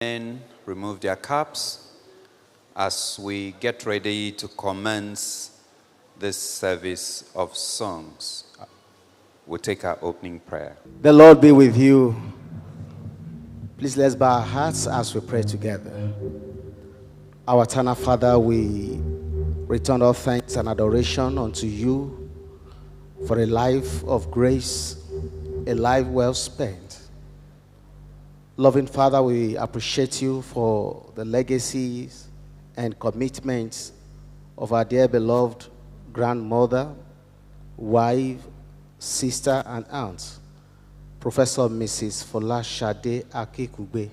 Men remove their caps as we get ready to commence this service of songs. We'll take our opening prayer. The Lord be with you. Please let's bow our hearts as we pray together. Our eternal Father, we return all thanks and adoration unto you for a life of grace, a life well spent. Loving Father, we appreciate you for the legacies and commitments of our dear beloved grandmother, wife, sister, and aunt, Professor Mrs. Folashade Akinkuge.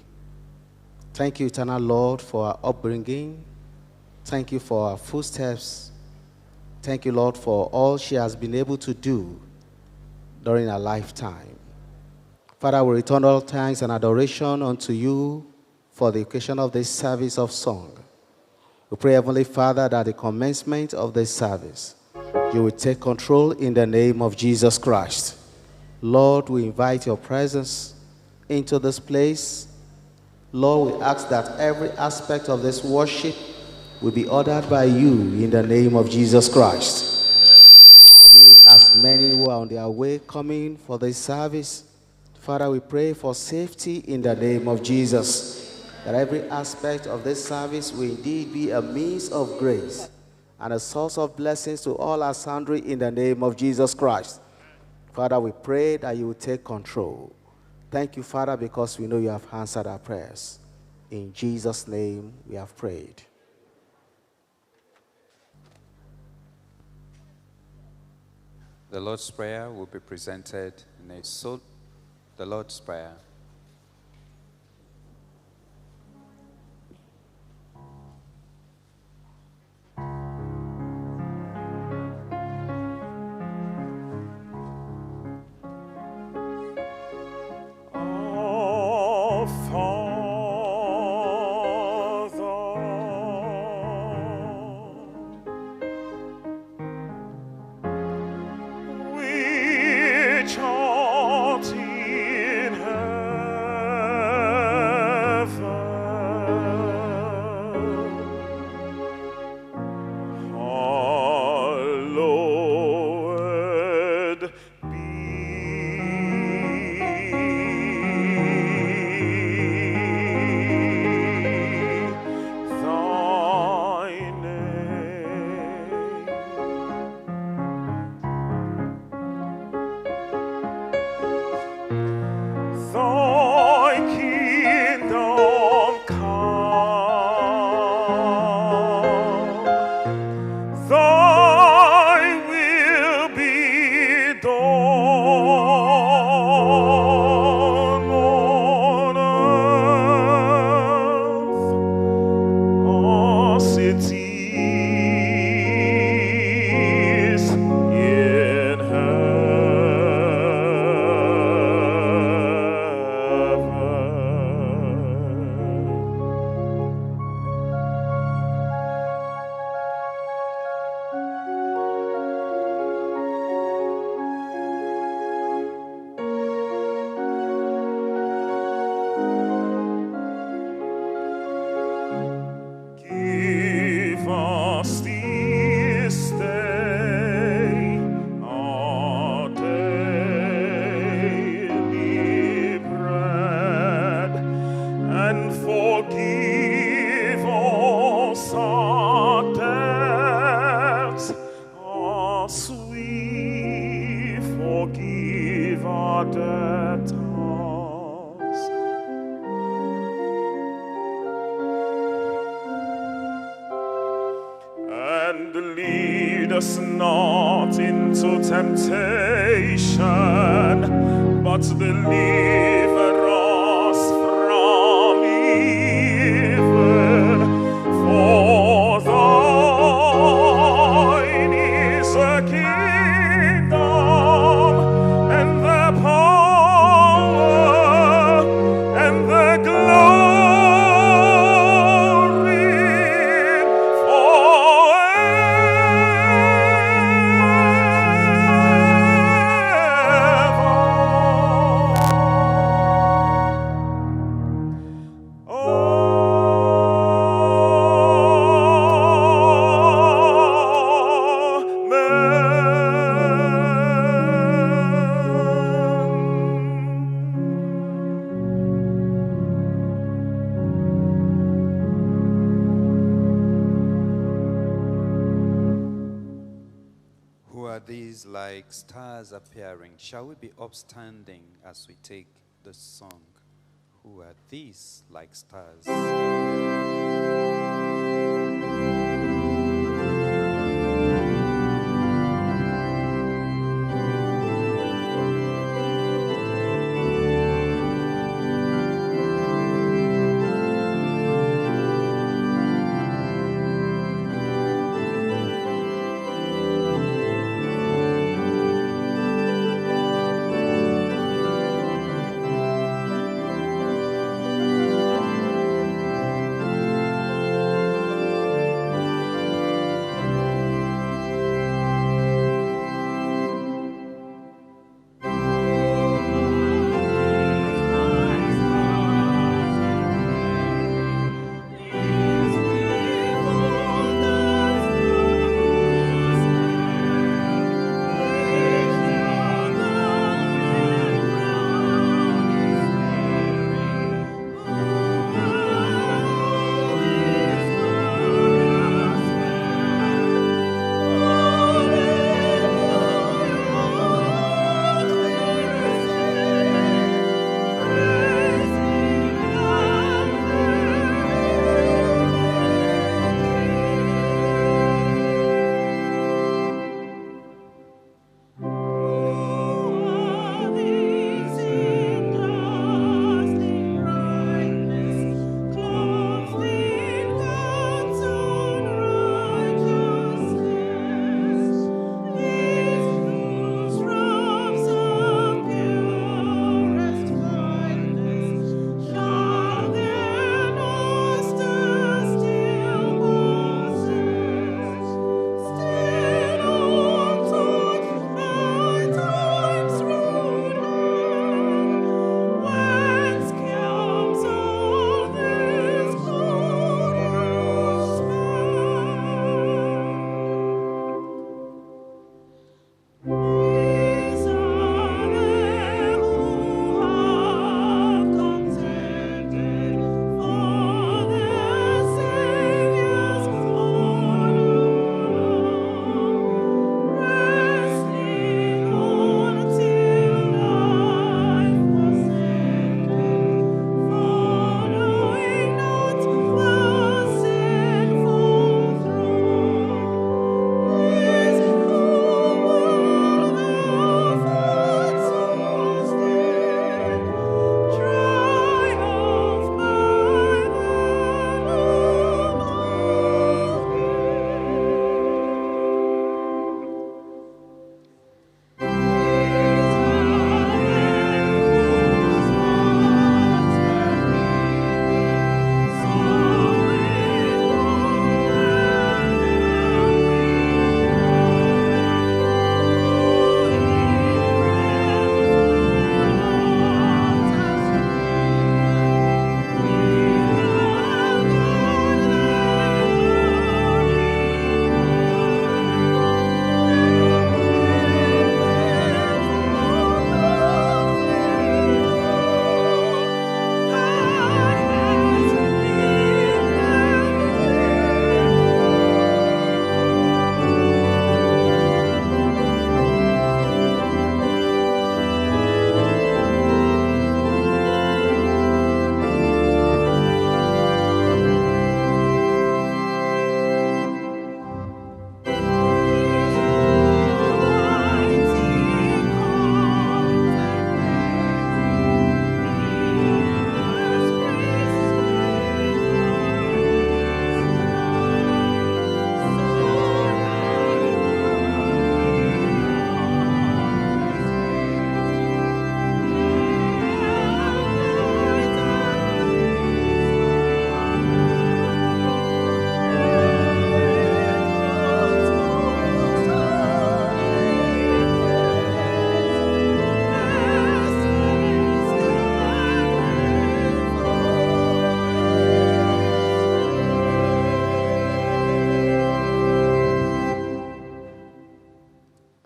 Thank you, eternal Lord, for our upbringing. Thank you for our footsteps. Thank you, Lord, for all she has been able to do during her lifetime. Father, we return all thanks and adoration unto you for the occasion of this service of song. We pray, Heavenly Father, that the commencement of this service, you will take control in the name of Jesus Christ. Lord, we invite your presence into this place. Lord, we ask that every aspect of this worship will be ordered by you in the name of Jesus Christ. Commit as many who are on their way coming for this service. Father, we pray for safety in the name of Jesus, that every aspect of this service will indeed be a means of grace and a source of blessings to all our sundry in the name of Jesus Christ. Father, we pray that you will take control. Thank you, Father, because we know you have answered our prayers. In Jesus' name we have prayed. The Lord's Prayer will be presented in a solo. The Lord's Prayer. these like stars appearing? Shall we be upstanding as we take the song? Who are these like stars?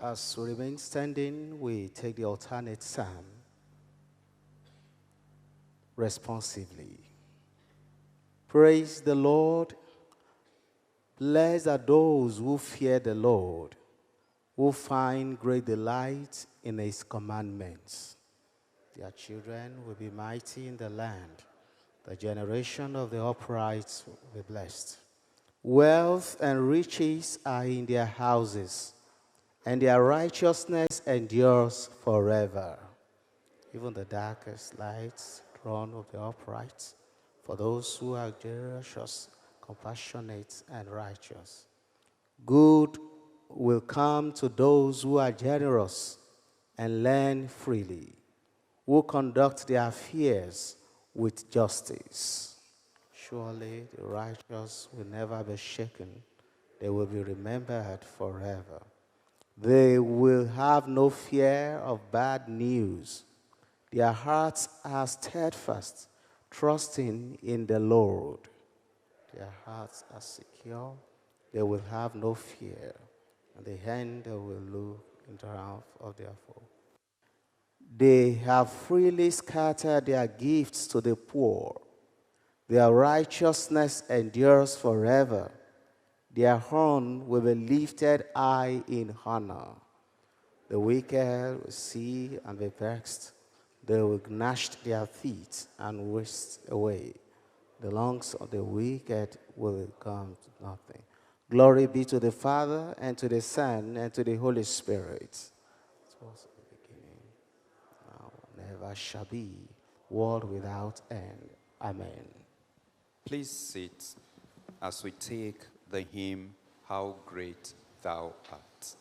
As we remain standing, we take the alternate psalm responsively. Praise the Lord. Blessed are those who fear the Lord, who find great delight in his commandments. Their children will be mighty in the land. The generation of the upright will be blessed. Wealth and riches are in their houses, and their righteousness endures forever. Even the darkest lights throne of the upright, for those who are generous, compassionate, and righteous. Good will come to those who are generous and lend freely, who conduct their affairs with justice. Surely the righteous will never be shaken. They will be remembered forever. They will have no fear of bad news. Their hearts are steadfast, trusting in the Lord. Their hearts are secure. They will have no fear. And the hand will look in triumph of their foe. They have freely scattered their gifts to the poor. Their righteousness endures forever. Their horn will be lifted high in honor. The wicked will see and be vexed. They will gnash their teeth and waste away. The lungs of the wicked will come to nothing. Glory be to the Father, and to the Son, and to the Holy Spirit. It was in the beginning, now, never shall be, world without end. Amen. Please sit as we take the hymn, How Great Thou Art.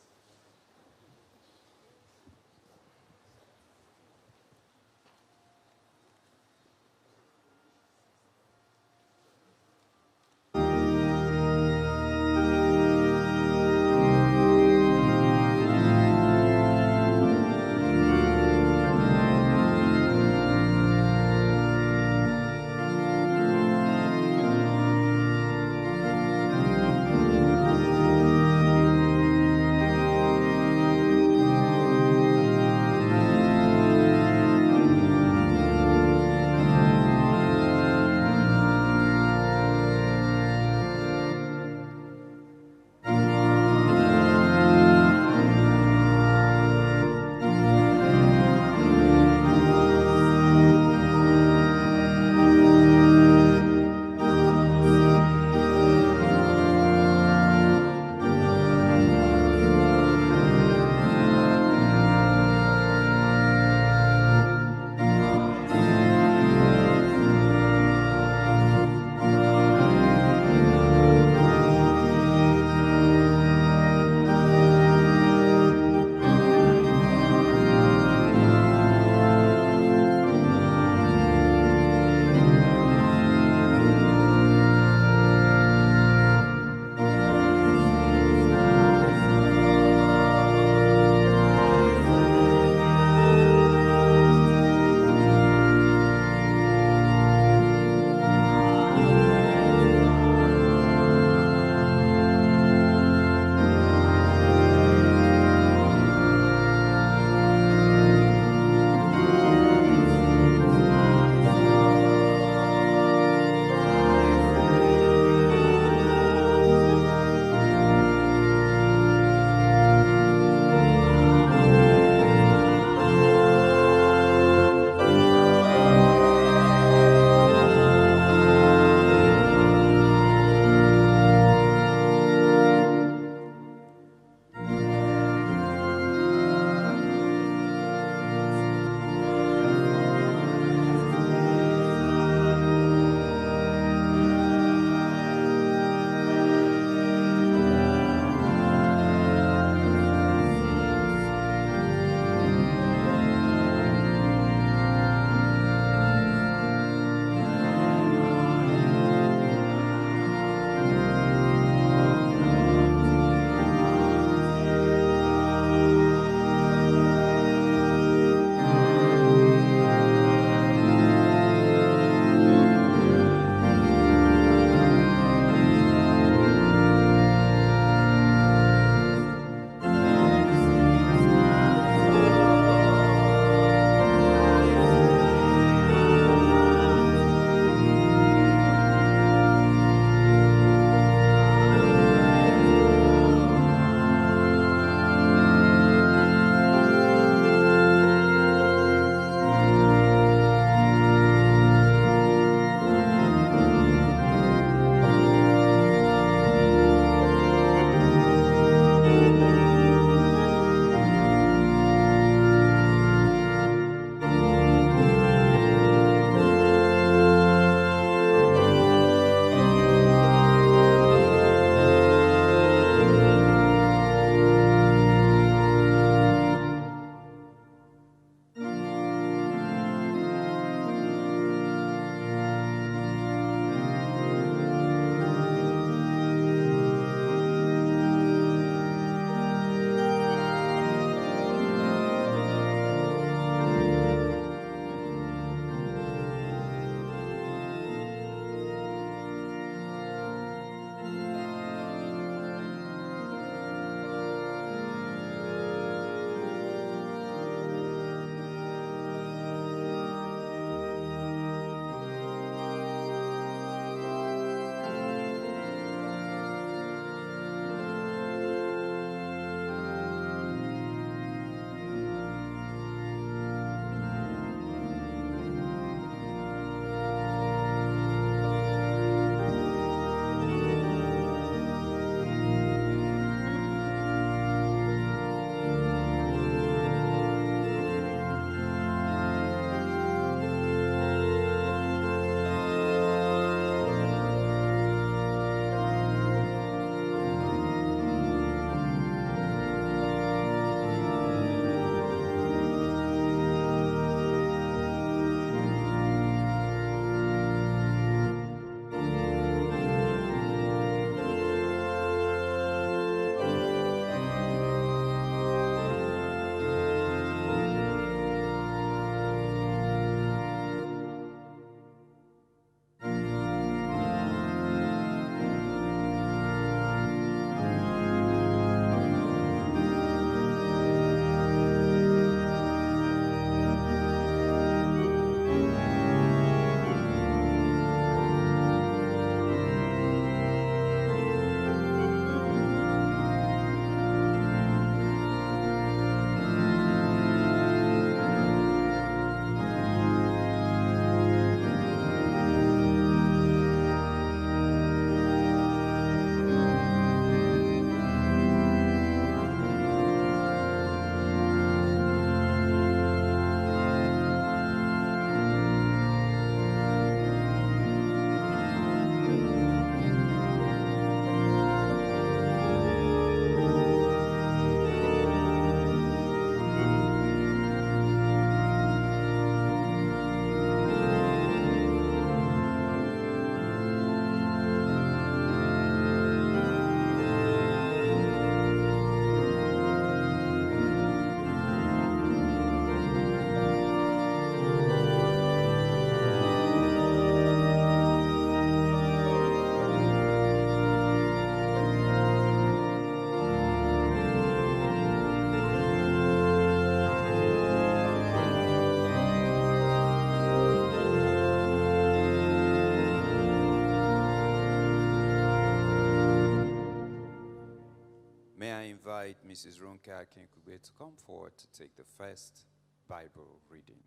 invite Mrs. Ronke Akinkuge to come forward to take the first Bible reading.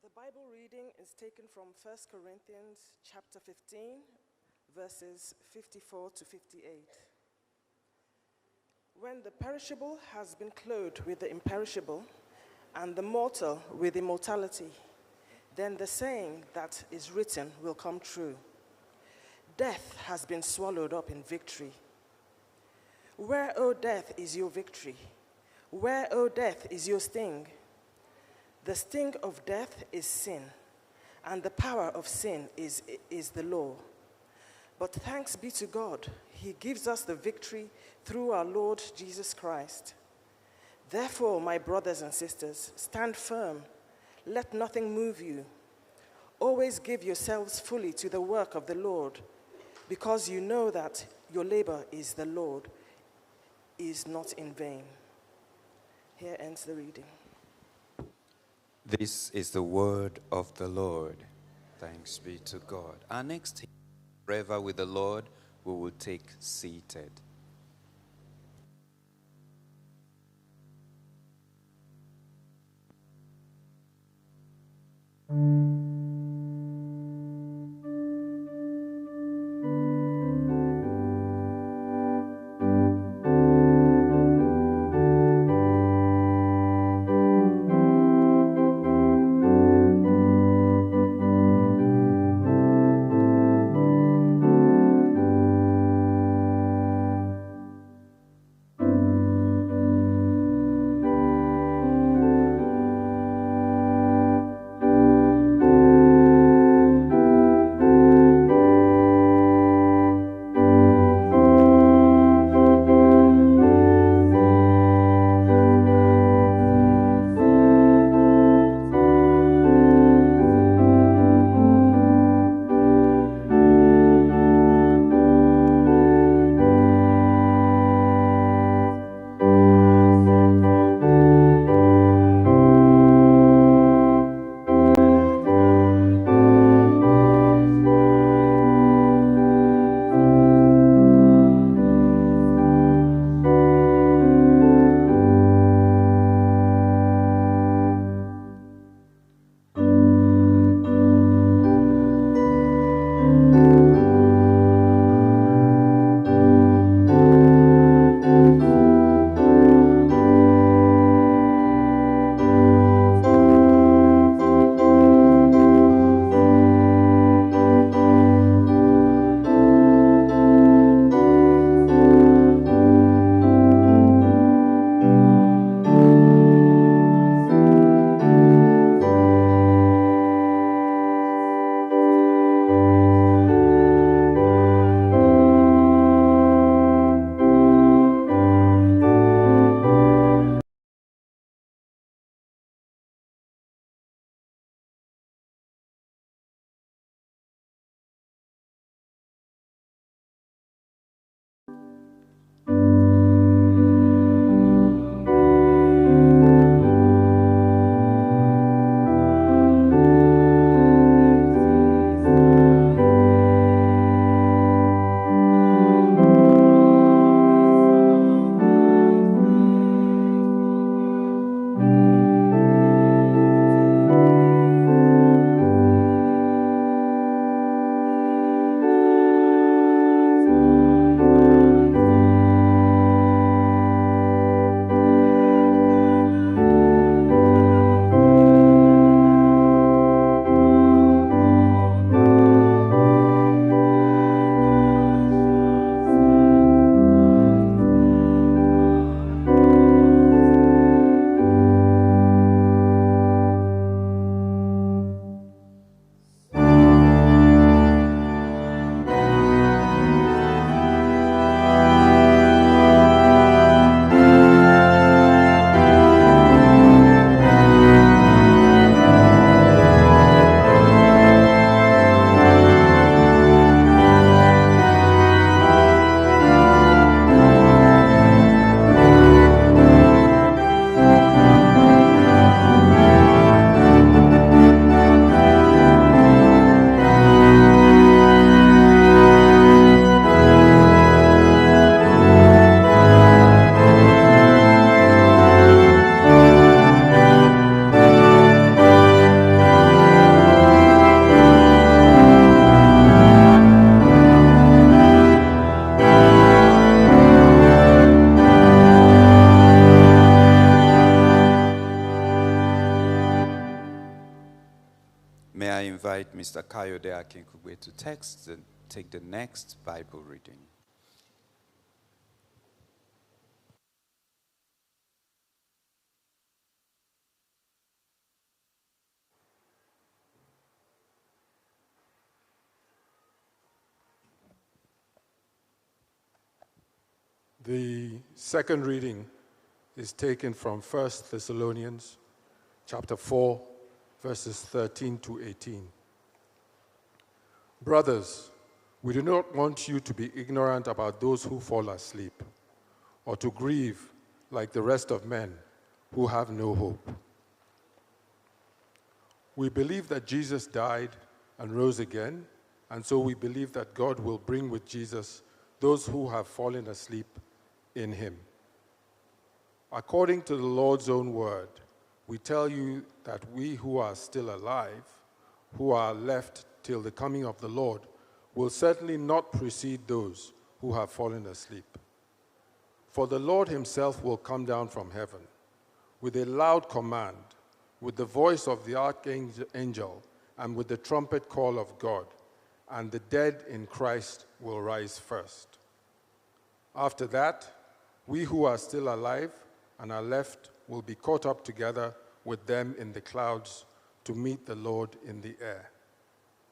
The Bible reading is taken from 1 Corinthians chapter 15, verses 54 to 58. When the perishable has been clothed with the imperishable, and the mortal with immortality, then the saying that is written will come true. Death has been swallowed up in victory. Where, O death, is your victory? Where, O death, is your sting? The sting of death is sin, and the power of sin is the law. But thanks be to God, he gives us the victory through our Lord Jesus Christ. Therefore, my brothers and sisters, stand firm. Let nothing move you. Always give yourselves fully to the work of the Lord, because you know that your labor is the Lord, is not in vain. Here ends the reading. This is the word of the Lord. Thanks be to God. Our next hymn, Forever with the Lord, we will take seated. Mr. Kayode Akinkuge to text and take the next Bible reading. The second reading is taken from 1 Thessalonians chapter 4, verses 13 to 18. Brothers, we do not want you to be ignorant about those who fall asleep, or to grieve like the rest of men who have no hope. We believe that Jesus died and rose again, and so we believe that God will bring with Jesus those who have fallen asleep in him. According to the Lord's own word, we tell you that we who are still alive, who are left till the coming of the Lord, will certainly not precede those who have fallen asleep. For the Lord himself will come down from heaven with a loud command, with the voice of the archangel, and with the trumpet call of God, and the dead in Christ will rise first. After that, we who are still alive and are left will be caught up together with them in the clouds to meet the Lord in the air.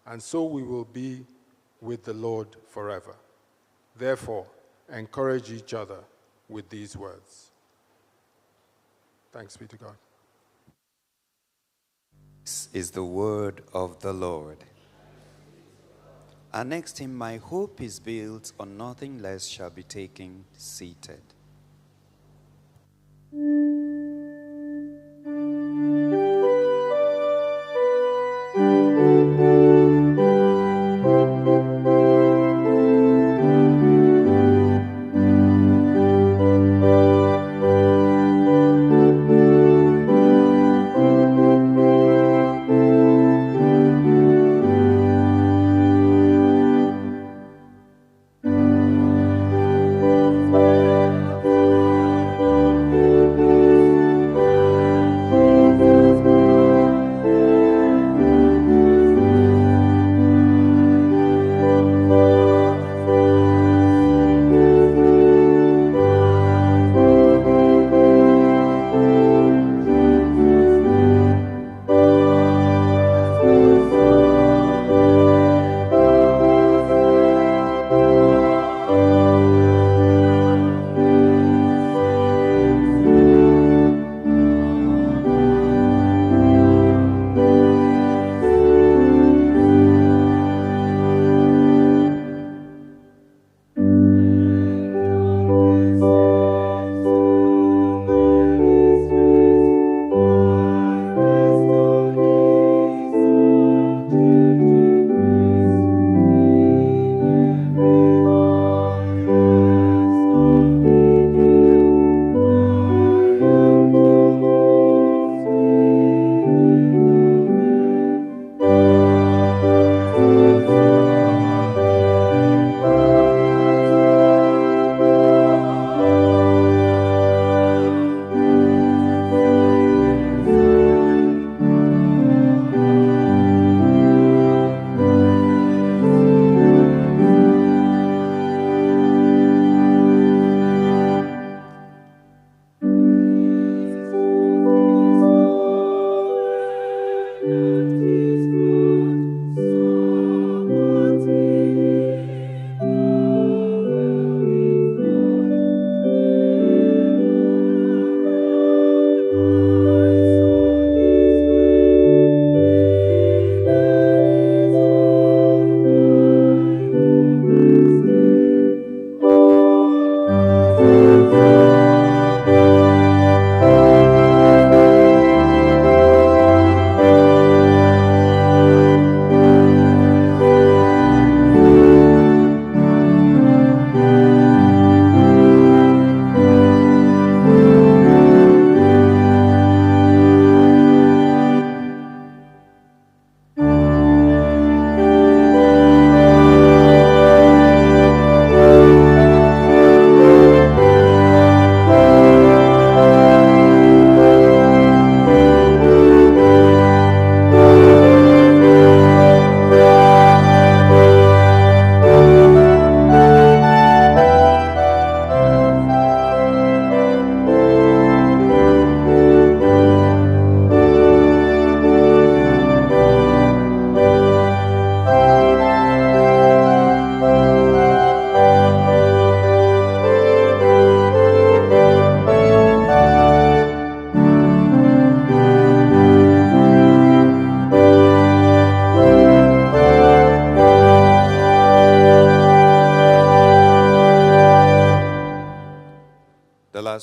And so we will be with the Lord forever. Therefore, encourage each other with these words. Thanks be to God. This is the word of the Lord. Our next hymn, My Hope is Built on Nothing Less, shall be taken seated. Forever.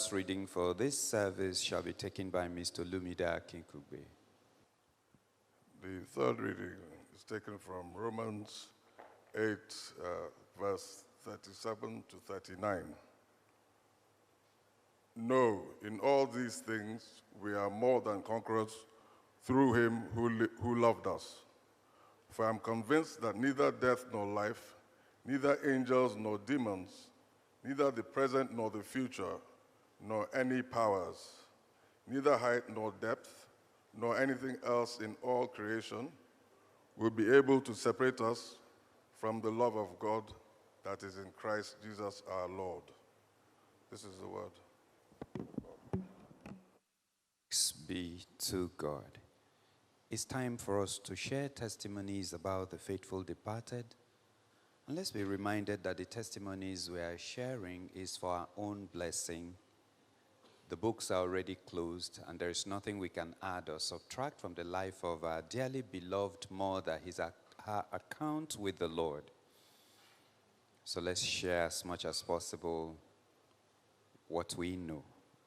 last reading for this service shall be taken by Mr. Lumida Akinkuge. The third reading is taken from Romans 8, verse 37 to 39. No, in all these things we are more than conquerors through him who loved us. For I am convinced that neither death nor life, neither angels nor demons, neither the present nor the future, nor any powers, neither height nor depth, nor anything else in all creation will be able to separate us from the love of God that is in Christ Jesus our Lord. This is the word. Thanks be to God. It's time for us to share testimonies about the faithful departed. And let's be reminded that the testimonies we are sharing is for our own blessing. The books are already closed, and there is nothing we can add or subtract from the life of our dearly beloved mother, her account with the Lord. So let's share as much as possible what we know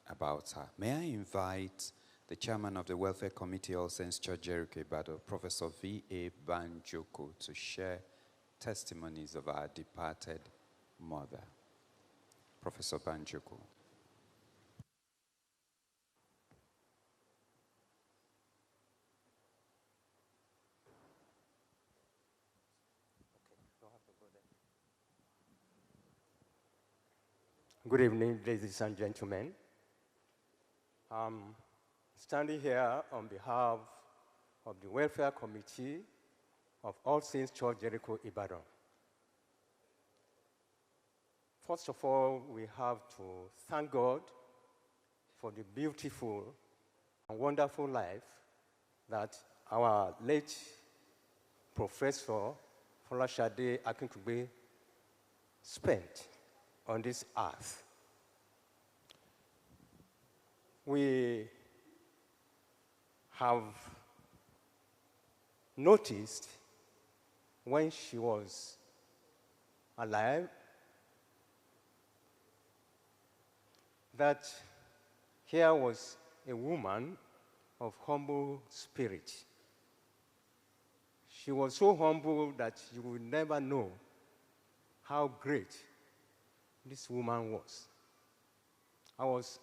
about her. May I invite the chairman of the Welfare Committee, All Saints Church, Jericho, Ibadan, Professor V.A. Banjoko, to share testimonies of our departed mother. Professor Banjoko. Good evening, ladies and gentlemen. I'm standing here on behalf of the Welfare Committee of All Saints Church, Jericho, Ibadan. First of all, we have to thank God for the beautiful and wonderful life that our late Professor Folashade Akinkuge spent on this earth. We have noticed when she was alive that here was a woman of humble spirit. She was so humble that you would never know how great this woman was. I was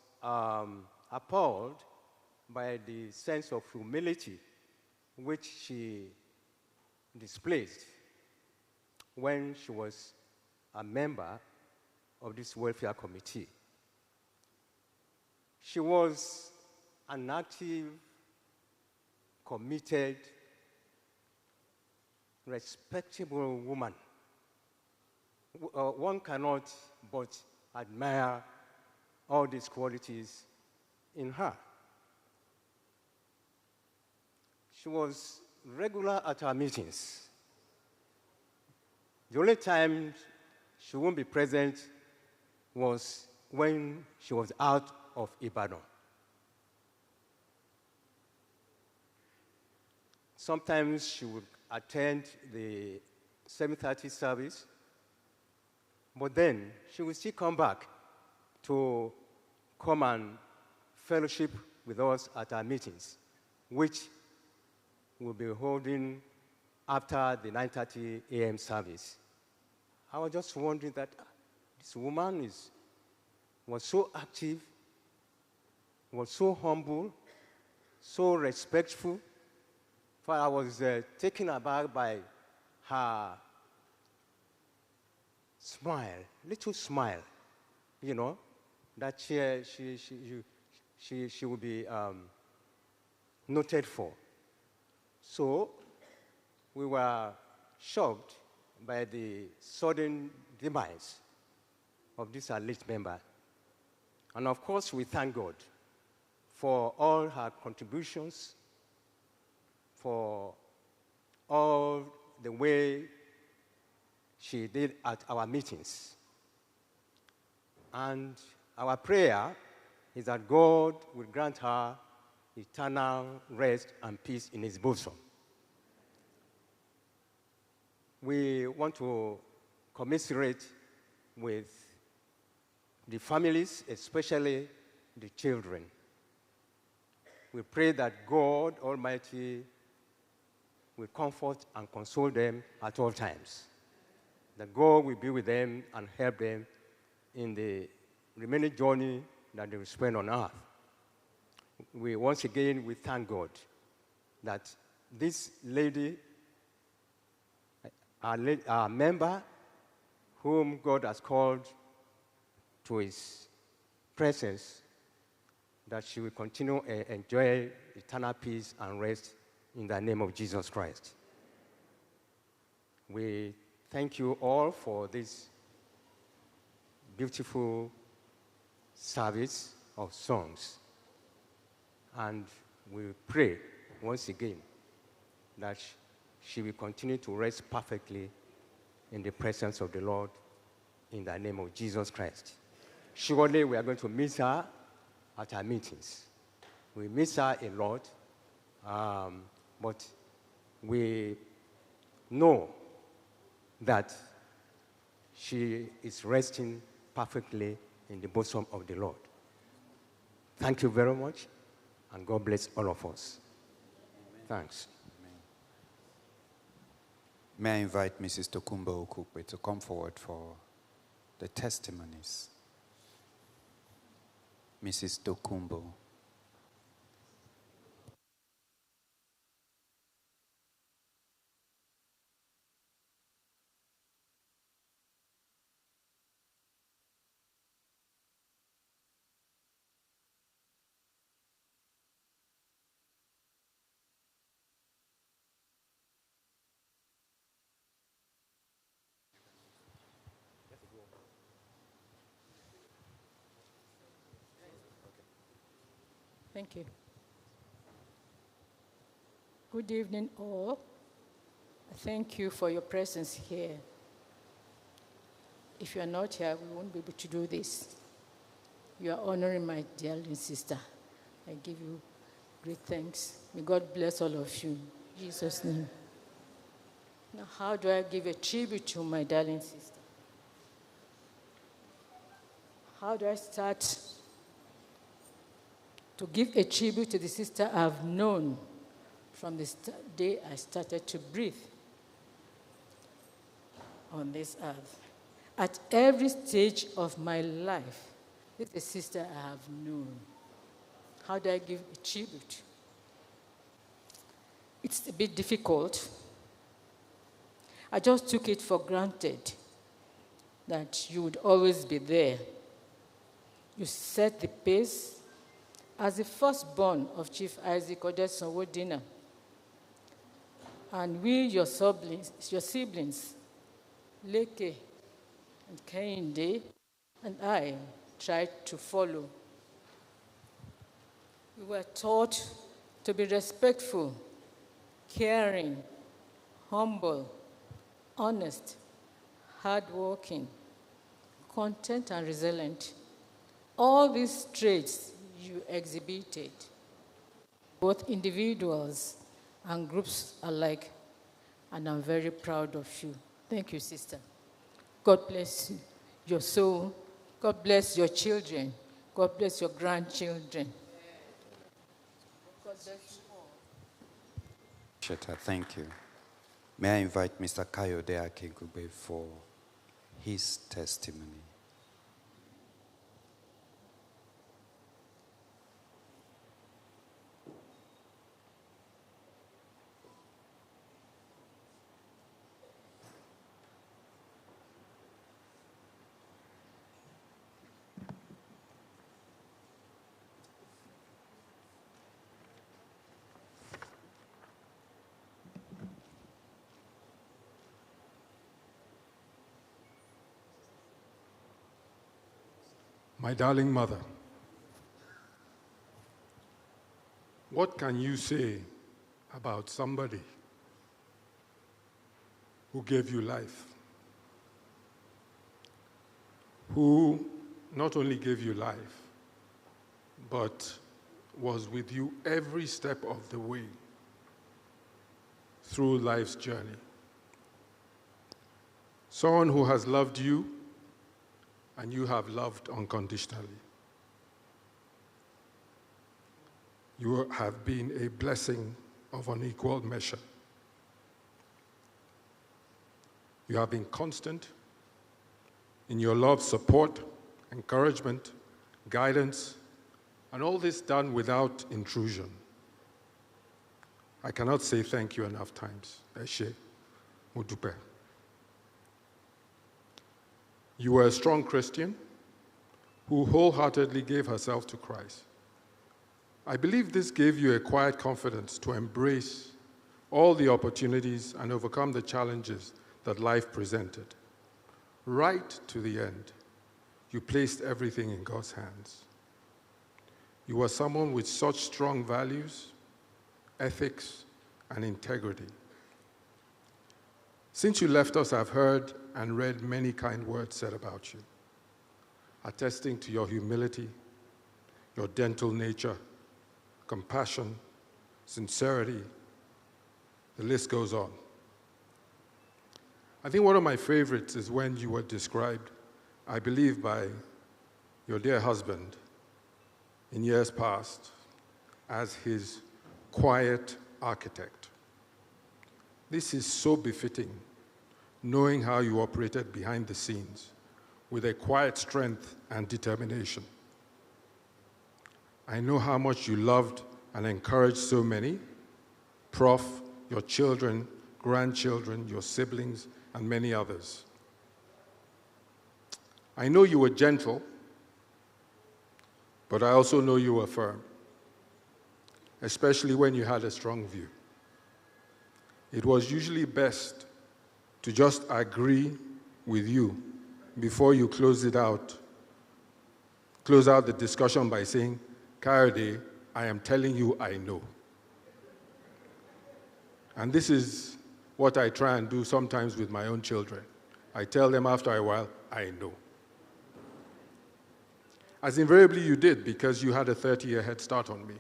appalled by the sense of humility which she displayed when she was a member of this welfare committee. She was an active, committed, respectable woman. One cannot but admire all these qualities in her. She was regular at our meetings. The only time she won't be present was when she was out of Ibadan. Sometimes she would attend the 7:30 service, but then she would still come back to come and fellowship with us at our meetings, which we'll be holding after the 9:30 a.m. service. I was just wondering that this woman was so active, was so humble, so respectful. For I was taken aback by her smile, little smile, you know, that she would be noted for. So we were shocked by the sudden demise of this elite member. And of course, we thank God for all her contributions, for all the way she did at our meetings. And our prayer is that God will grant her eternal rest and peace in his bosom. We want to commiserate with the families, especially the children. We pray that God Almighty will comfort and console them at all times. That God will be with them and help them in the remaining journey that they will spend on earth. Once again, we thank God that this lady, our member, whom God has called to his presence, that she will continue to enjoy eternal peace and rest in the name of Jesus Christ. We thank you all for this beautiful service of songs. And we pray once again that she will continue to rest perfectly in the presence of the Lord in the name of Jesus Christ. Surely we are going to miss her at our meetings. We miss her a lot, but we know that she is resting perfectly in the bosom of the Lord. Thank you very much, and God bless all of us. Amen. Thanks. Amen. May I invite Mrs. Tokumbo Okukwe to come forward for the testimonies. Mrs. Tokumbo. Thank you. Good evening, all. Thank you for your presence here. If you are not here, we won't be able to do this. You are honoring my dearly sister. I give you great thanks. May God bless all of you. In Jesus' name. Now, how do I give a tribute to my darling sister? How do I start to give a tribute to the sister I've known from the day I started to breathe on this earth? At every stage of my life, this is the sister I have known. How do I give a tribute? It's a bit difficult. I just took it for granted that you would always be there. You set the pace. As the firstborn of Chief Isaac Odesonwodina, and we, your siblings, Leke and Kehinde, and I, tried to follow. We were taught to be respectful, caring, humble, honest, hardworking, content, and resilient. All these traits you exhibited, both individuals and groups alike, and I'm very proud of you. Thank you, sister. God bless your soul. God bless your children. God bless your grandchildren. God bless you all. Sheta, thank you. May I invite Mr. Kayode Akinkuge for his testimony. My darling mother, what can you say about somebody who gave you life? Who not only gave you life, but was with you every step of the way through life's journey. Someone who has loved you and you have loved unconditionally. You have been a blessing of unequaled measure. You have been constant in your love, support, encouragement, guidance, and all this done without intrusion. I cannot say thank you enough times. Eshe, Modupeore. You were a strong Christian who wholeheartedly gave herself to Christ. I believe this gave you a quiet confidence to embrace all the opportunities and overcome the challenges that life presented. Right to the end, you placed everything in God's hands. You were someone with such strong values, ethics, and integrity. Since you left us, I've heard and read many kind words said about you, attesting to your humility, your gentle nature, compassion, sincerity. The list goes on. I think one of my favorites is when you were described, I believe, by your dear husband in years past as his quiet architect. This is so befitting, knowing how you operated behind the scenes with a quiet strength and determination. I know how much you loved and encouraged so many, Prof, your children, grandchildren, your siblings, and many others. I know you were gentle, but I also know you were firm, especially when you had a strong view. It was usually best to just agree with you before you close out the discussion by saying, Kayode, I am telling you I know. And this is what I try and do sometimes with my own children. I tell them after a while, I know. As invariably you did, because you had a 30-year head start on me.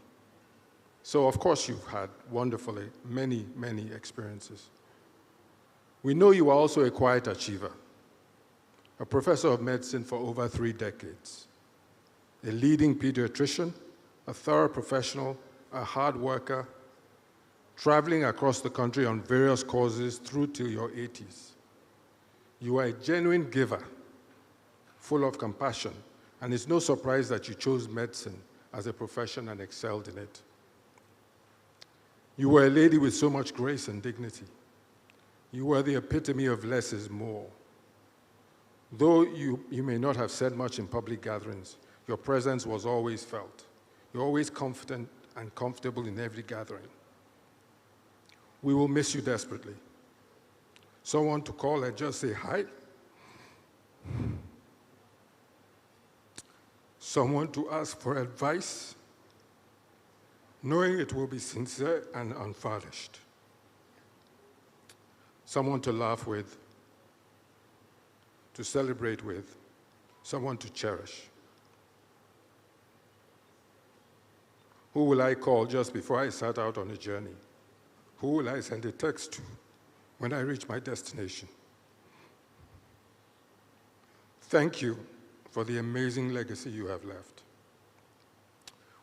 So of course you've had wonderfully many, many experiences. We know you are also a quiet achiever, a professor of medicine for over 3 decades, a leading pediatrician, a thorough professional, a hard worker, traveling across the country on various causes through till your 80s. You are a genuine giver, full of compassion, and it's no surprise that you chose medicine as a profession and excelled in it. You were a lady with so much grace and dignity. You were the epitome of less is more. Though you may not have said much in public gatherings, your presence was always felt. You're always confident and comfortable in every gathering. We will miss you desperately. Someone to call and just say hi. Someone to ask for advice, knowing it will be sincere and unvarnished. Someone to laugh with, to celebrate with, someone to cherish. Who will I call just before I set out on a journey? Who will I send a text to when I reach my destination? Thank you for the amazing legacy you have left,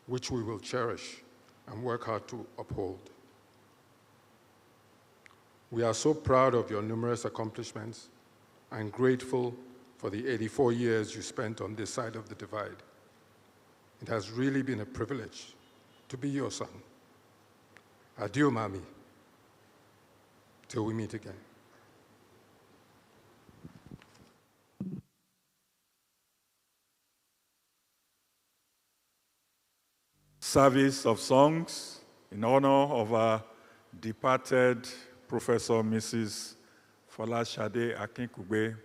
which we will cherish and work hard to uphold. We are so proud of your numerous accomplishments and grateful for the 84 years you spent on this side of the divide. It has really been a privilege to be your son. Adieu, Mami. Till we meet again. Service of songs in honor of our departed Professor Mrs. Folashade Akinkuge.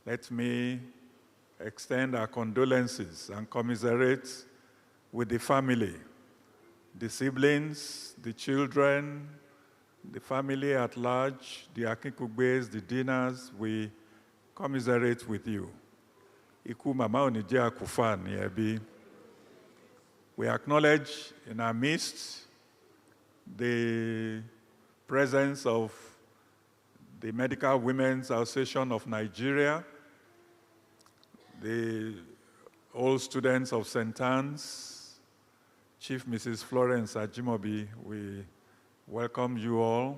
Let me extend our condolences and commiserate with the family, the siblings, the children, the family at large, the Akinkuges, the Dinas. We commiserate with you. Iku mama onije akufa ni ebi. We acknowledge in our midst the presence of the Medical Women's Association of Nigeria, the old students of St. Anne's, Chief Mrs. Florence Ajimobi, we welcome you all.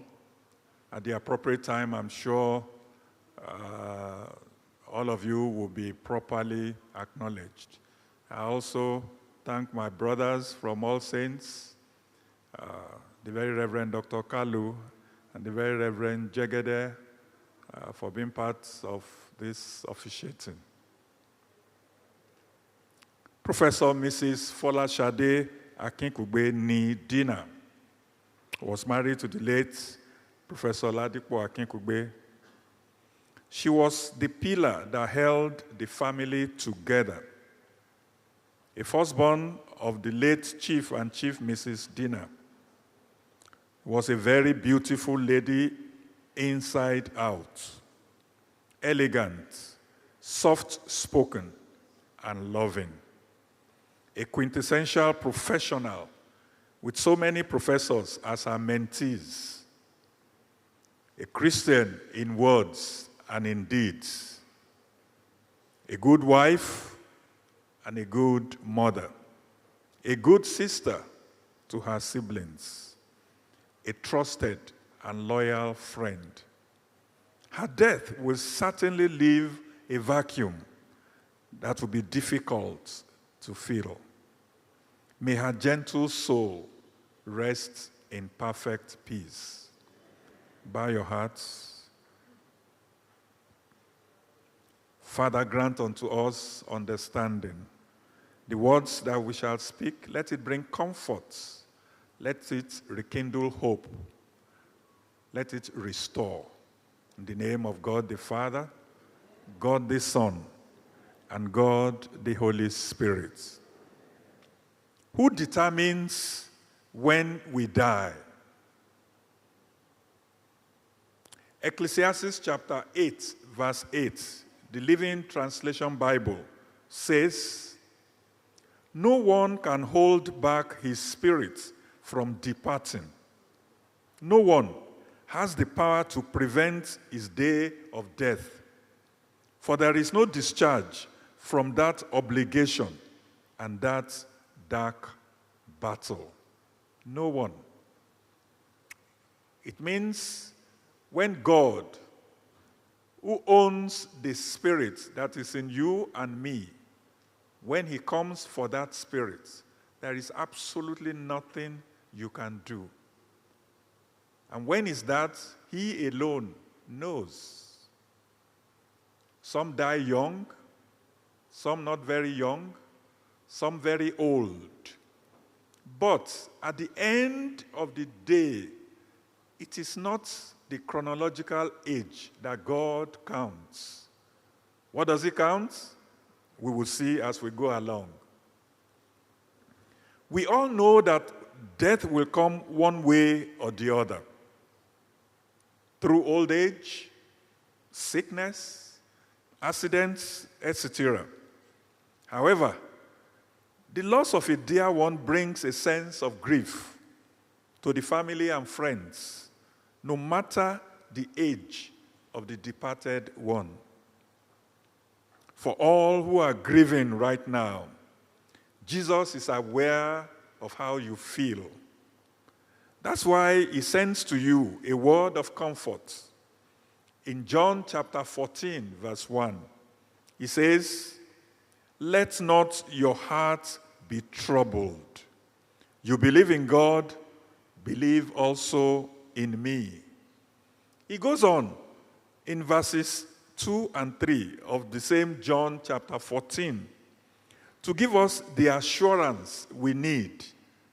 At the appropriate time, I'm sure all of you will be properly acknowledged. I also thank my brothers from All Saints, the very Reverend Dr. Kalu and the very Reverend Jegede, for being part of this officiating. Professor Mrs. Folashade Akinkuge ni Dina was married to the late Professor Ladipo Akinkuge. She was the pillar that held the family together. A firstborn of the late Chief and Chief Mrs. Dina, was a very beautiful lady inside out, elegant, soft-spoken, and loving. A quintessential professional with so many professors as her mentees. A Christian in words and in deeds. A good wife and a good mother. A good sister to her siblings. A trusted and loyal friend. Her death will certainly leave a vacuum that will be difficult to fill. May her gentle soul rest in perfect peace. Bow your hearts. Father, grant unto us understanding. The words that we shall speak, let it bring comfort. Let it rekindle hope. Let it restore. In the name of God the Father, God the Son, and God the Holy Spirit. Who determines when we die? Ecclesiastes chapter 8, verse 8, the Living Translation Bible, says, "No one can hold back his spirit from departing. No one has the power to prevent his day of death. For there is no discharge from that obligation and that dark battle." No one. It means when God, who owns the spirit that is in you and me, when he comes for that spirit, there is absolutely nothing you can do. And when is that? He alone knows. Some die young, some not very young, some very old. But at the end of the day, it is not the chronological age that God counts. What does he count? We will see as we go along. We all know that death will come one way or the other. Through old age, sickness, accidents, etc. However, the loss of a dear one brings a sense of grief to the family and friends, no matter the age of the departed one. For all who are grieving right now, Jesus is aware of how you feel. That's why he sends to you a word of comfort. In John chapter 14, verse 1, he says, "Let not your heart be troubled. You believe in God, believe also in me." He goes on in verses 2 and 3 of the same John chapter 14 to give us the assurance we need.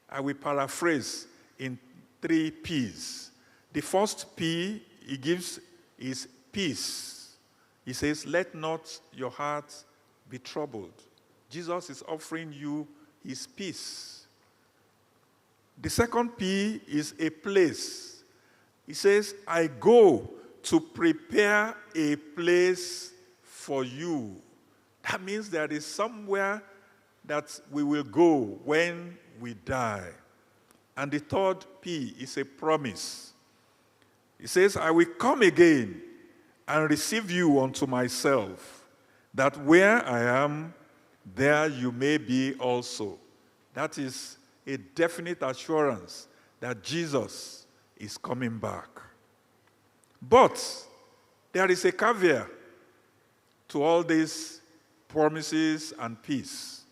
I will paraphrase in 3 P's. The first P he gives is peace. He says, "Let not your heart be troubled." Jesus is offering you his peace. The second P is a place. He says, "I go to prepare a place for you." That means there is somewhere that we will go when we die. And the third P is a promise. He says, "I will come again and receive you unto myself, that where I am, there you may be also." That is a definite assurance that Jesus is coming back. But there is a caveat to all these promises and peace.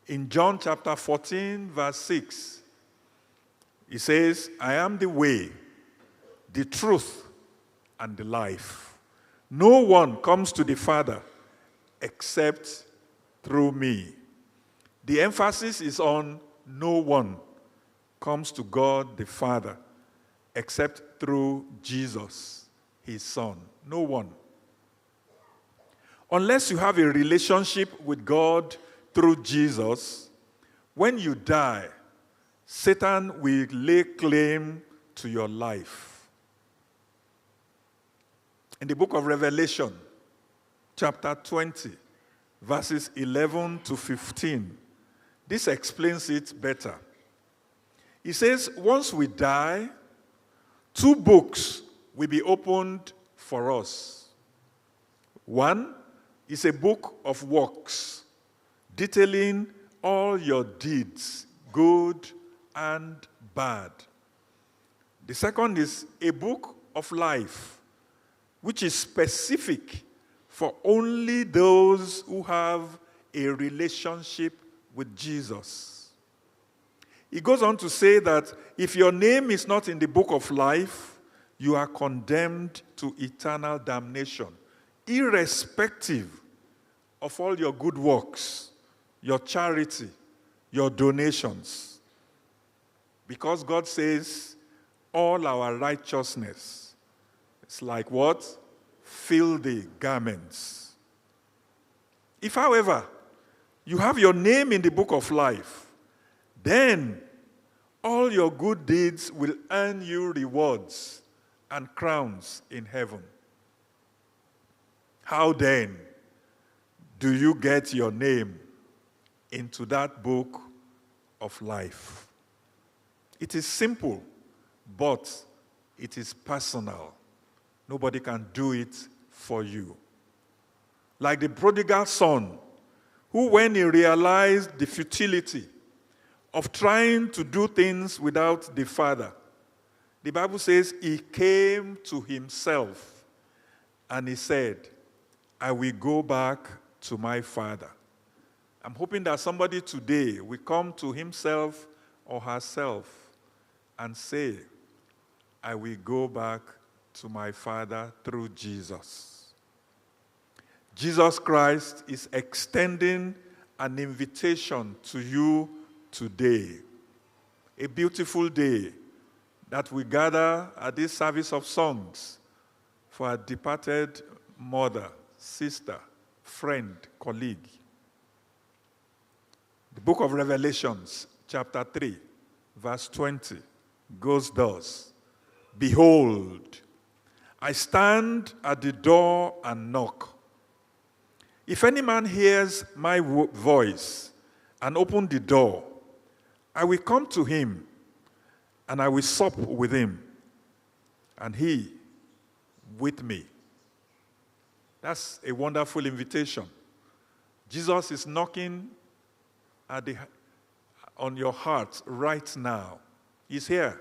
In John chapter 14, verse 6, he says, I am the way, the truth, and the life. No one comes to the Father except through me. The emphasis is on no one comes to God the Father except through Jesus, his Son. No one. Unless you have a relationship with God through Jesus, when you die, Satan will lay claim to your life. In the book of Revelation, chapter 20, verses 11 to 15, this explains it better. It says, once we die, 2 books will be opened for us. One is a book of works, detailing all your deeds, good and bad. The second is a book of life, which is specific for only those who have a relationship with Jesus. He goes on to say that if your name is not in the book of life, you are condemned to eternal damnation, irrespective of all your good works, your charity, your donations. Because God says all our righteousness is like what? Filthy garments. If, however, you have your name in the book of life, then all your good deeds will earn you rewards and crowns in heaven. How then do you get your name into that book of life? It is simple, but it is personal. Nobody can do it for you. Like the prodigal son, who when he realized the futility of trying to do things without the Father, the Bible says he came to himself and he said, I will go back to my Father. I'm hoping that somebody today will come to himself or herself and say, I will go back to my Father through Jesus. Jesus Christ is extending an invitation to you today. A beautiful day that we gather at this service of songs for a departed mother, sister, friend, colleague. The book of Revelations, chapter 3, verse 20, goes thus. Behold, I stand at the door and knock. If any man hears my voice and open the door, I will come to him and I will sup with him and he with me. That's a wonderful invitation. Jesus is knocking on your heart right now. He's here.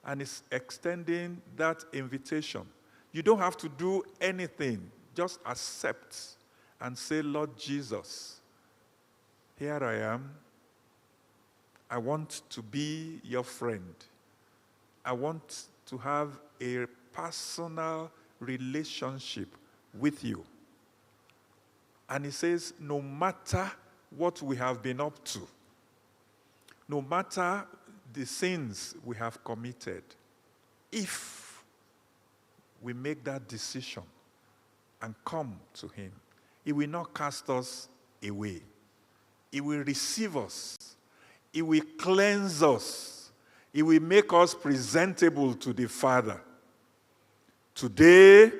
And he's extending that invitation. You don't have to do anything. Just accept and say, Lord Jesus, here I am. I want to be your friend. I want to have a personal relationship with you. And he says, no matter what we have been up to, no matter the sins we have committed, if we make that decision and come to him, he will not cast us away. He will receive us. He will cleanse us. He will make us presentable to the Father. Today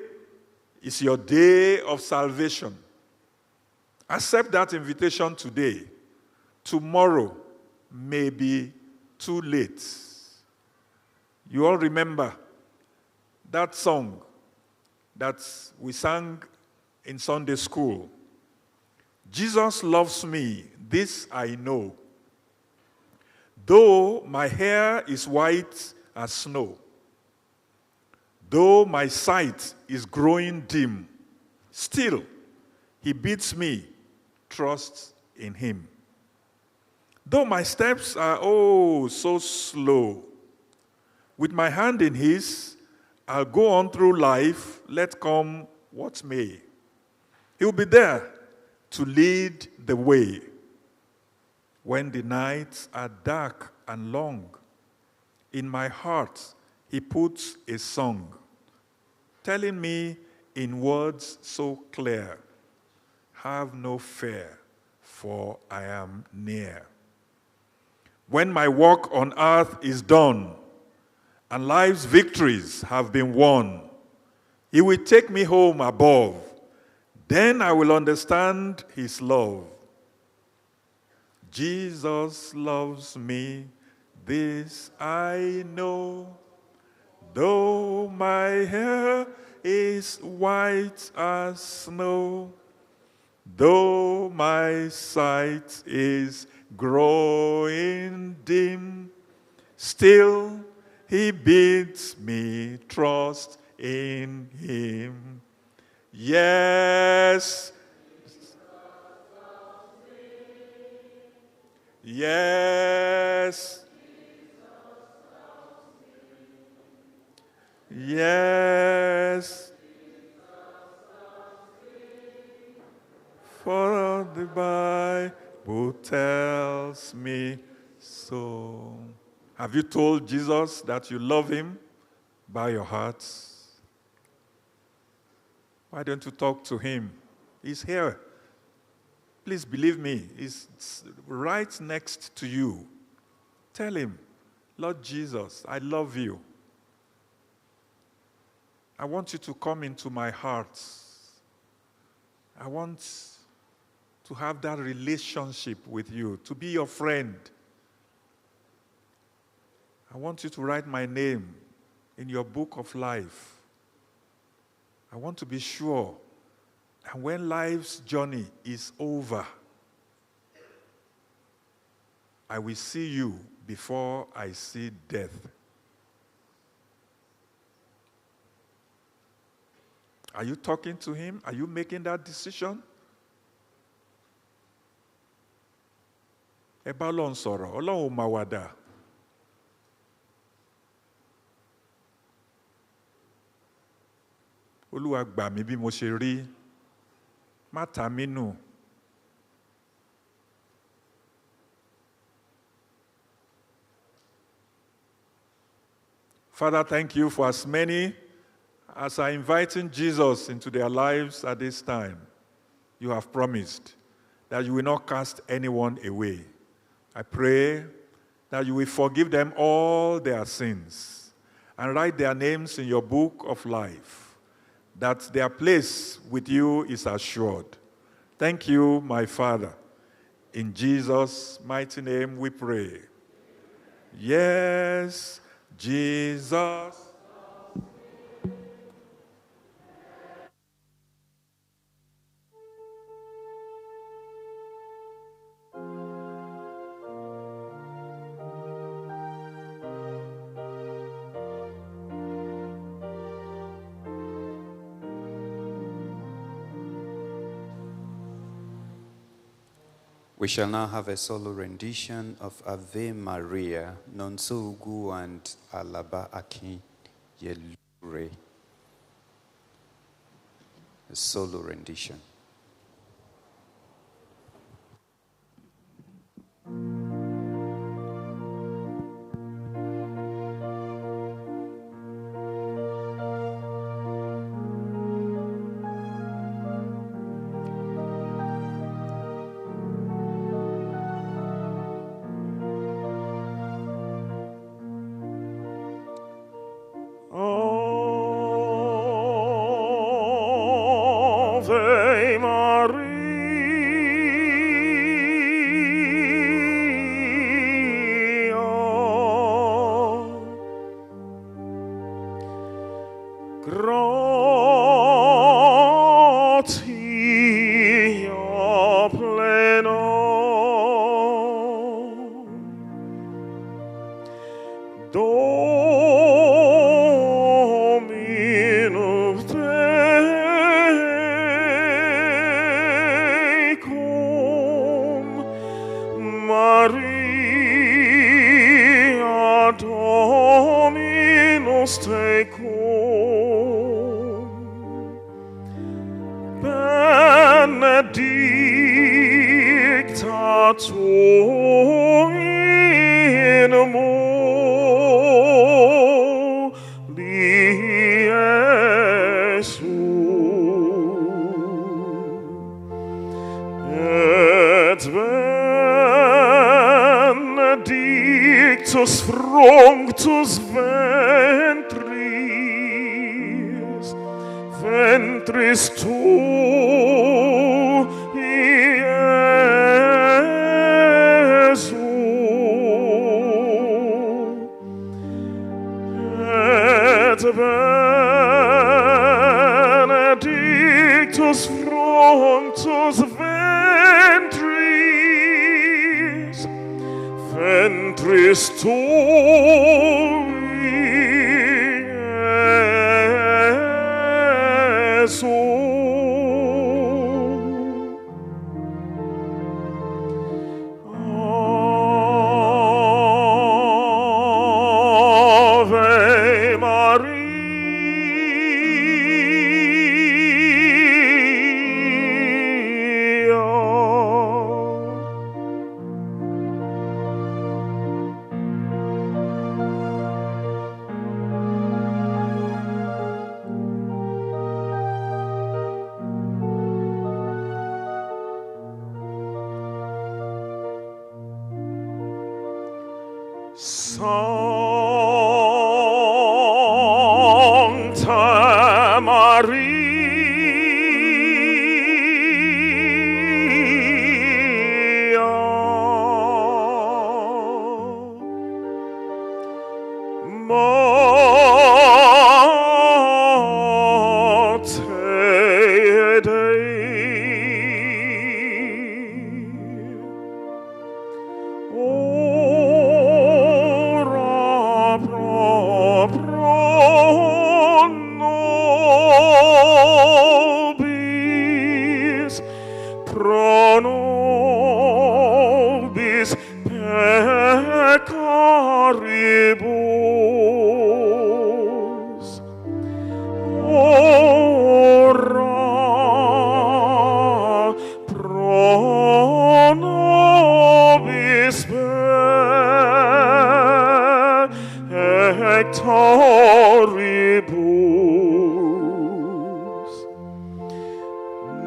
is your day of salvation. Accept that invitation today. Tomorrow may be too late. You all remember that song that we sang in Sunday school. Jesus loves me, this I know, Though my hair is white as snow, though my sight is growing dim, still he bids me trust in him. Though my steps are oh so slow, with my hand in his, I'll go on through life, let come what may. He'll be there to lead the way. When the nights are dark and long, in my heart he puts a song, telling me in words so clear, have no fear, for I am near. When my work on earth is done, and life's victories have been won, he will take me home above. Then I will understand his love. Jesus loves me, this I know. Though my hair is white as snow, though my sight is growing dim, still he bids me trust in him. Yes. Yes. Yes. For the Bible tells me so. Have you told Jesus that you love him by your heart? Why don't you talk to him? He's here. Please believe me, he's right next to you. Tell him, Lord Jesus, I love you. I want you to come into my heart. I want to have that relationship with you, to be your friend. I want you to write my name in your book of life. I want to be sure that when life's journey is over, I will see you before I see death. Are you talking to him? Are you making that decision? Ẹ bá Ọlọ́run sọ̀rọ̀, Ọlọ́run ò máa wàdà. Olúwa gbà mí bí mo ṣe rí, má ta mí nù. Father, thank you for as many as are inviting Jesus into their lives at this time. You have promised that you will not cast anyone away. I pray that you will forgive them all their sins and write their names in your book of life, that their place with you is assured. Thank you, my Father. In Jesus' mighty name we pray. Yes, Jesus. We shall now have a solo rendition of Ave Maria, Nonso Ugu and Alaba Akinkuge. A solo rendition. Ave Maria, gratia plena, benedictator in muliesu, et benedictus fructus ventris tui, Iesu, et benedictus fructus ventris tui, Iesu. Ave Sancta Maria, Mater Dei, ora pro nobis peccaribus, ora pro nobis peccaribus.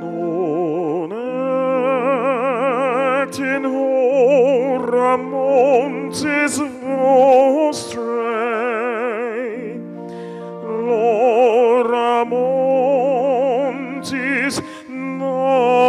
Non et in hora montes vostrae, lora montis nostri,